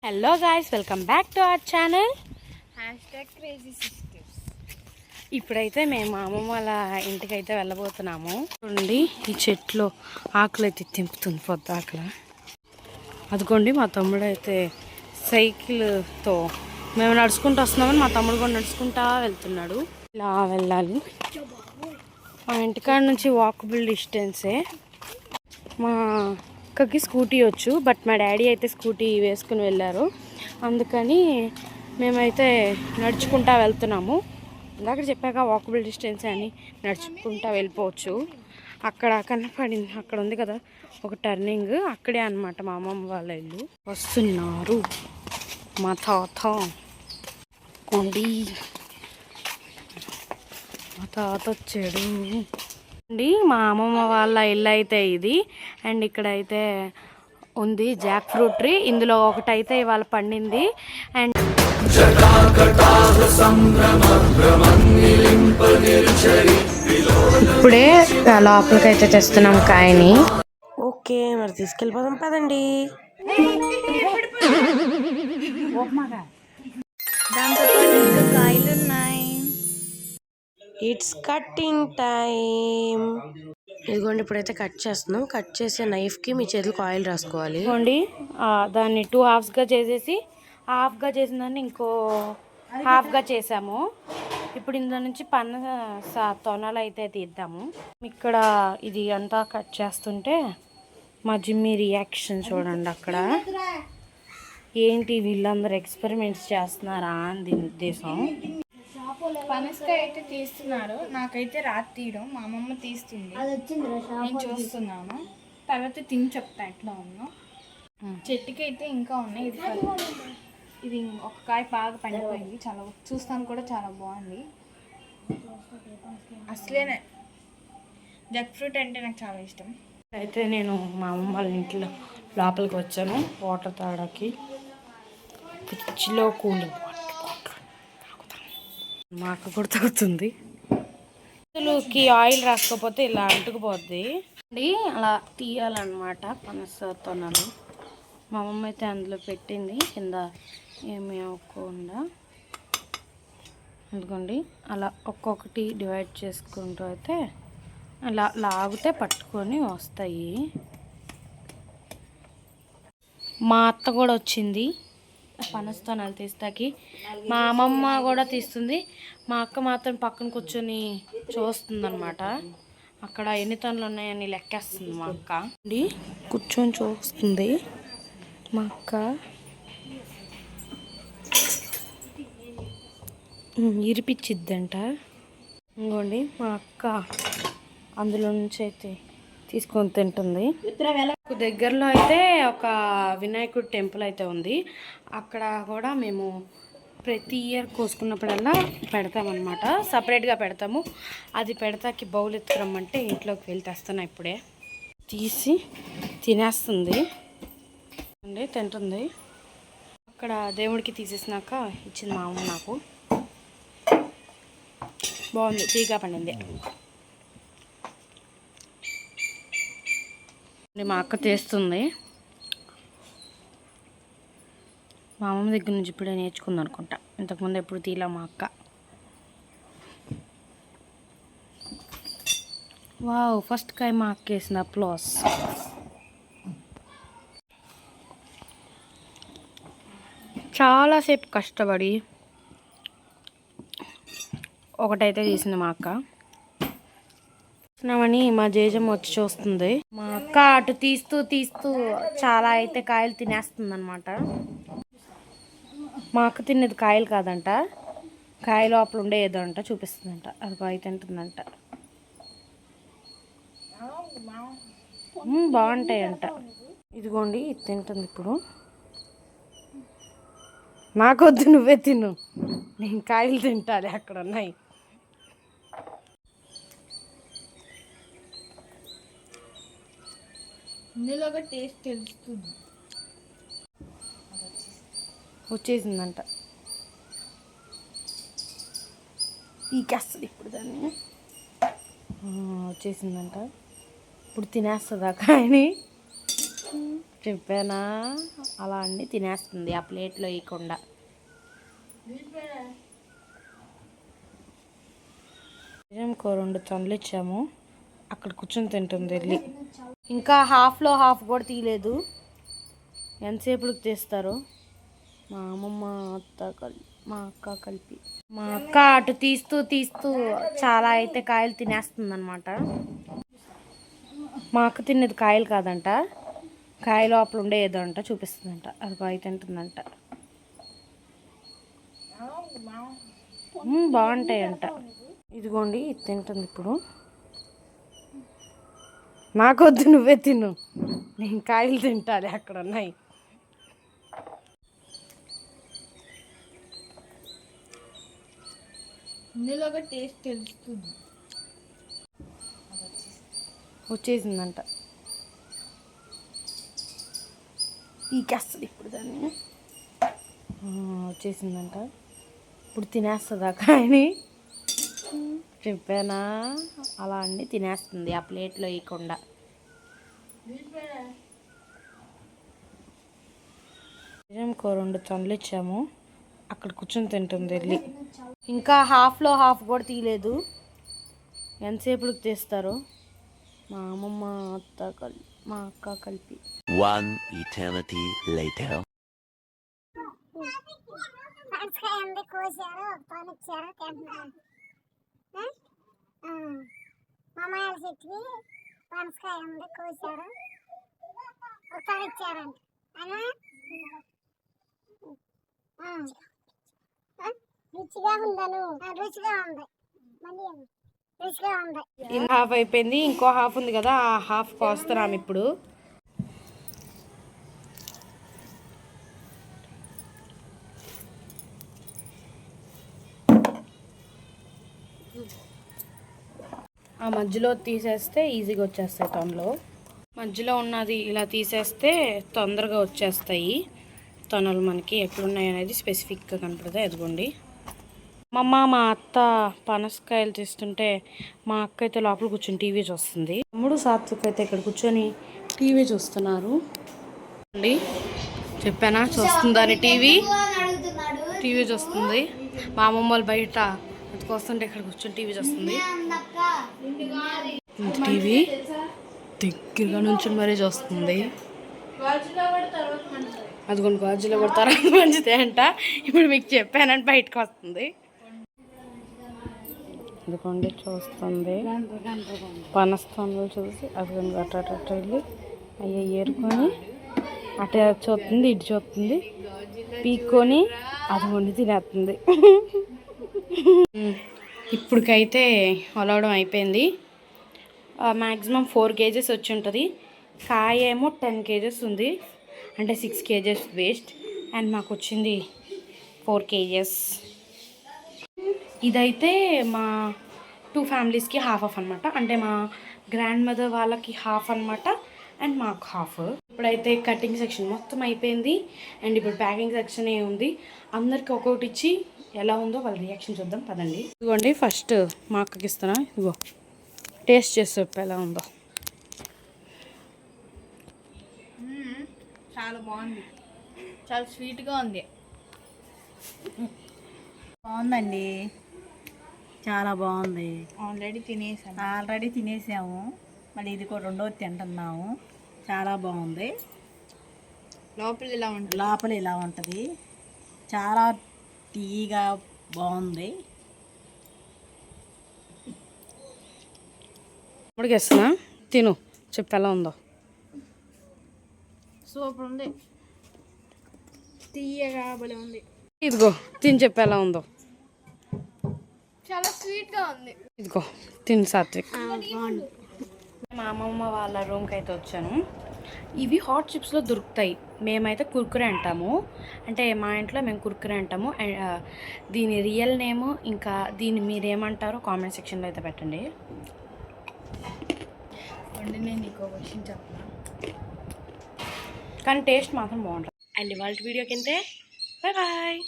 Hello guys, welcome back to our channel #crazy sisters. ఇప్పుడైతే మేము మా అమ్మమ్మ వాళ్ళ ఇంటికైతే వెళ్ళబోతున్నాము. చూడండి, ఈ చెట్లు ఆకులు అయితే తెంపుతుంది పొద్దాకల. అదిగోండి, మా తమ్ముడు అయితే సైకిల్తో, మేము నడుచుకుంటూ వస్తున్నామని మా తమ్ముడు కూడా నడుచుకుంటా వెళ్తున్నాడు. ఇలా వెళ్ళాలి. మా ఇంటికాడ నుంచి వాకబుల్ డిస్టెన్సే. మా అక్కకి స్కూటీ వచ్చు, బట్ మా డాడీ అయితే స్కూటీ వేసుకుని వెళ్ళారు. అందుకని మేమైతే నడుచుకుంటా వెళ్తున్నాము. ఇందాక చెప్పాక వాకబుల్ డిస్టెన్స్ అని నడుచుకుంటా వెళ్ళిపోవచ్చు. అక్కడ కనపడింది, అక్కడ ఉంది కదా ఒక టర్నింగ్, అక్కడే అనమాట మా అమ్మమ్మ వాళ్ళ ఇల్లు. వస్తున్నారు మా తాత కొండి, మా తాత వచ్చాడు అండి. మా అమ్మమ్మ వాళ్ళ ఇల్లు అయితే ఇది. అండ్ ఇక్కడైతే ఉంది జాక్ ఫ్రూట్ ట్రీ. ఇందులో ఒకటైతే ఇవాళ పండింది. అండ్ ఇప్పుడే లోపలికైతే తెస్తున్నాం కాయని. ఓకే, మరి తీసుకెళ్ళిపోదాం పదండి. దాంతో పాటు ఇంకా కాయలు ఉన్నాయి. It's cutting time. ఇదిగోండి, ఇప్పుడైతే కట్ చేస్తున్నాం. కట్ చేసే నైఫ్కి మీ చేతులకు ఆయిల్ రాసుకోవాలి. ఇదిగోండి, దాన్ని 2 హాఫ్స్గా చేసేసి, హాఫ్గా చేసిన దాన్ని ఇంకో హాఫ్గా చేసాము. ఇప్పుడు ఇందులో నుంచి తొనలు అయితే తీద్దాము. ఇక్కడ ఇది అంతా కట్ చేస్తుంటే మా జిమ్మి రియాక్షన్ చూడండి. అక్కడ ఏంటి వీళ్ళందరూ ఎక్స్పెరిమెంట్స్ చేస్తున్నారా అని దీని ఉద్దేశం. పనసకాయ అయితే తీస్తున్నారు. నాకైతే రాత్రి తీయడం, మా అమ్మమ్మ తీస్తుంది, నేను చూస్తున్నాను. తర్వాత తిని చెప్తా ఎట్లా ఉందో. చెట్టుకి అయితే ఇంకా ఉన్నాయి. ఇది ఒక కాయ బాగా పండిపోయింది. చాలా చూస్తాను కూడా చాలా బాగుంది. అసలేనే జక్ ఫ్రూట్ అంటే నాకు చాలా ఇష్టం. అయితే నేను మా అమ్మ వాళ్ళ ఇంట్లో లోపలికి వచ్చాను వాటర్ తాగడానికి. ఫ్రిడ్జ్లో కూలింగ్ వాటర్ మా అక్క కూడా తాగుతుంది. చేతులకి ఆయిల్ రాసుకోకపోతే ఇలా అంటుకుపోద్ది అండి. అలా తీయాలన్నమాట పనస తొనలు. మా అమ్మమ్మ అయితే అందులో పెట్టింది, కింద ఏమి అవ్వకుండా. అందుకోండి, అలా ఒక్కొక్కటి డివైడ్ చేసుకుంటూ అయితే అలా లాగితే పట్టుకొని వస్తాయి. మా అత్త కూడా వచ్చింది పనస తొనలు తీస్తాకి. మా అమ్మమ్మ కూడా తీస్తుంది. మా అక్క మాత్రం పక్కన కూర్చొని చూస్తుంది అనమాట. అక్కడ ఎన్ని తొనలు ఉన్నాయని లెక్కేస్తుంది మా అక్క. కూర్చొని చూస్తుంది మా అక్క. ఇరిపిచ్చిద్దంట. ఇంకోండి, మా అక్క అందులో నుంచి అయితే తీసుకొని తింటుంది. దగ్గరలో అయితే ఒక వినాయకుడి టెంపుల్ అయితే ఉంది. అక్కడ కూడా మేము ప్రతి ఇయర్ కోసుకున్నప్పుడల్లా పెడతామన్నమాట. సపరేట్గా పెడతాము. అది పెడతాకి బౌల్ ఎత్తుకురమ్మంటే ఇంట్లోకి వెళ్ళి తెస్తాను. ఇప్పుడే తీసి తినేస్తుంది అండి, తింటుంది. అక్కడ దేవుడికి తీసేసినాక ఇచ్చింది మా అమ్మ నాకు. బాగుంది, తీగా పండింది. మా అక్క తీస్తుంది. మా అమ్మమ్మ దగ్గర నుంచి ఇప్పుడే నేర్చుకుంది అనుకుంటా. ఇంతకుముందు ఎప్పుడు తీలా మా అక్క. వావ్, ఫస్ట్ కాయ మా అక్క వేసిన అప్లాస్. చాలాసేపు కష్టపడి ఒకటైతే తీసింది మా అక్క. అని మా జేజమ్మ వచ్చి చూస్తుంది. మా అక్క అటు తీస్తూ తీస్తూ చాలా అయితే కాయలు తినేస్తుంది అనమాట. మా అక్క తినేది కాయలు కాదంట, కాయ లోపల ఉండే ఏదో అంట చూపిస్తుందంట. అది కాయ తింటుందంట. బాగుంటాయంట. ఇదిగోండి, ఇది తింటుంది ఇప్పుడు. నాకొద్దు, నువ్వే తిను, నేను కాయలు తింటాలి, అక్కడ ఉన్నాయి. ఇందులోగా టేస్ట్ తెలుస్తుంది. వచ్చేసిందంట. పీకేస్తుంది ఇప్పుడు దాన్ని. వచ్చేసిందంట. ఇప్పుడు తినేస్తుంది ఆ కాయని. చెప్పానా, అలా అన్నీ తినేస్తుంది ఆ ప్లేట్లో వేయకుండా. ఇంకో 2 తొండలు ఇచ్చాము, అక్కడ కూర్చొని తింటుంది వెళ్ళి. ఇంకా హాఫ్లో హాఫ్ కూడా తీయలేదు. ఎంతసేపులకు తీస్తారు మా అమ్మమ్మ మా అక్క కలిపి. మా అక్క అటు తీస్తూ తీస్తూ చాలా అయితే కాయలు తినేస్తుంది అనమాట. మా అక్క తినేది కాయలు కాదంట, కాయ లోపల ఉండే ఏదో అంట చూపిస్తుందంట, అది కాయ తింటుందంట. బాగుంటాయంట. ఇదిగోండి ఇది తింటుంది ఇప్పుడు. నాకొద్దు, నువ్వే తిను, నేను కాయలు తింటాలి, అక్కడ ఉన్నాయి. ఇందులో ఒక టేస్ట్ తెలుస్తుంది. వచ్చేసిందంట, పీకేస్తుంది ఇప్పుడు దాన్ని. వచ్చేసిందంట, ఇప్పుడు తినేస్తుంది ఆ కాయని. చెప్పానా, అలా అన్నీ తినేస్తుంది ఆ ప్లేట్లో వేయకుండా. ఇంకో 2 తొండలు ఇచ్చాము, అక్కడ కూర్చొని తింటుంది వెళ్ళి. ఇంకా హాఫ్లో హాఫ్ కూడా తీయలేదు. ఎంతసేపులకు తీస్తారు మా అమ్మమ్మ మా అక్క కలిపి. One eternity later. మామయ్య చెట్టుకి పనసకాయ ఉంది, కోసారు, ఒకసారి ఇచ్చారంట. రుచిగా ఉందను, రుచిగా ఉంది, మళ్ళీ రుచిగా ఉంది. హాఫ్ అయిపోయింది, ఇంకో హాఫ్ ఉంది కదా, ఆ హాఫ్ కోస్తున్నాం ఇప్పుడు. ఆ మధ్యలో తీసేస్తే ఈజీగా వచ్చేస్తాయి తొనలు. మధ్యలో ఉన్నది ఇలా తీసేస్తే తొందరగా వచ్చేస్తాయి తొనలు. మనకి ఎక్కడున్నాయి అనేది స్పెసిఫిక్గా కనపడతాయి. అదిగోండి మా అత్త పనసకాయలు తీస్తుంటే మా అక్క అయితే లోపల కూర్చొని టీవీ చూస్తుంది. తమ్ముడు సాత్విక్ అయితే ఇక్కడ కూర్చొని టీవీ చూస్తున్నారు. అండి చెప్పానా, చూస్తుందని టీవీ చూస్తుంది. మా అమ్మమ్మ వాళ్ళు బయట వస్తుంటే ఇక్కడ కూర్చొని టీవీ చూస్తుంది. టీవీ దగ్గరగా నుంచి మరీ చూస్తుంది. అదిగోండి గాజులో కూడా తర్వాత మంచిదే అంట. ఇప్పుడు మీకు చెప్పానంటే బయటకు వస్తుంది. అదిగోండి చూస్తుంది, పనస్తోనలు చూసి అదిగోండి అట్ట వెళ్ళి అయ్యి ఏరుకొని అటు చూస్తుంది, ఇటు చూస్తుంది, పీక్కొని అదిగోండి తినేస్తుంది. ఇప్పటికైతే ఒలవడం అయిపోయింది. మ్యాక్సిమం 4 kgs వచ్చి ఉంటుంది. కాయ ఏమో 10 kgs ఉంది, అంటే 6 kgs వేస్ట్. అండ్ మాకు వచ్చింది 4 kgs. ఇదైతే మా 2 ఫ్యామిలీస్కి హాఫ్ అనమాట, అంటే మా గ్రాండ్ మదర్ వాళ్ళకి హాఫ్ అనమాట, అండ్ మాకు హాఫ్. ఇప్పుడైతే కటింగ్ సెక్షన్ మొత్తం అయిపోయింది, అండ్ ఇప్పుడు ప్యాకింగ్ సెక్షన్ ఉంది. అందరికి ఒక్కొక్కటి ఇచ్చి ఎలా ఉందో వాళ్ళ రియాక్షన్ చూద్దాం పదండి. ఇదిగోండి ఫస్ట్ మా అక్కకి ఇస్తున్నా, ఇదిగో టేస్ట్ చేసి చెప్పు ఎలా ఉందో. చాలా బాగుంది, చాలా స్వీట్గా ఉంది. బాగుందండి, చాలా బాగుంది. ఆల్రెడీ తినేసాము, మళ్ళీ ఇది కూడా రెండోది తింటున్నాము. చాలా బాగుంది. లోపల ఇలా ఉంటుంది, చాలా తీయగా బాగుంది. ఇప్పటికి ఇస్తున్నా, తిను, చెప్పు ఎలా ఉందో. సూపర్ ఉంది, తీయగా భలే ఉంది. ఇదిగో తిని చెప్పు ఎలా ఉందో. చాలా స్వీట్గా ఉంది. ఇదిగో తిని సాత్విక్. మా అమ్మమ్మ వాళ్ళ రూమ్కి అయితే వచ్చాను. ఇవి హాట్ చిప్స్లో దొరుకుతాయి, మేమైతే కుర్కురే అంటాము, అంటే మా ఇంట్లో మేము కుర్కురే అంటాము. దీని రియల్ నేము ఇంకా దీన్ని మీరేమంటారో కామెంట్ సెక్షన్లో అయితే పెట్టండి. నేను నీకు ఒక విషయం చెప్తాను, కానీ టేస్ట్ మాత్రం బాగుంటుంది. అండ్ ఇవాళ వీడియోకి అంతే, బాయ్ బాయ్.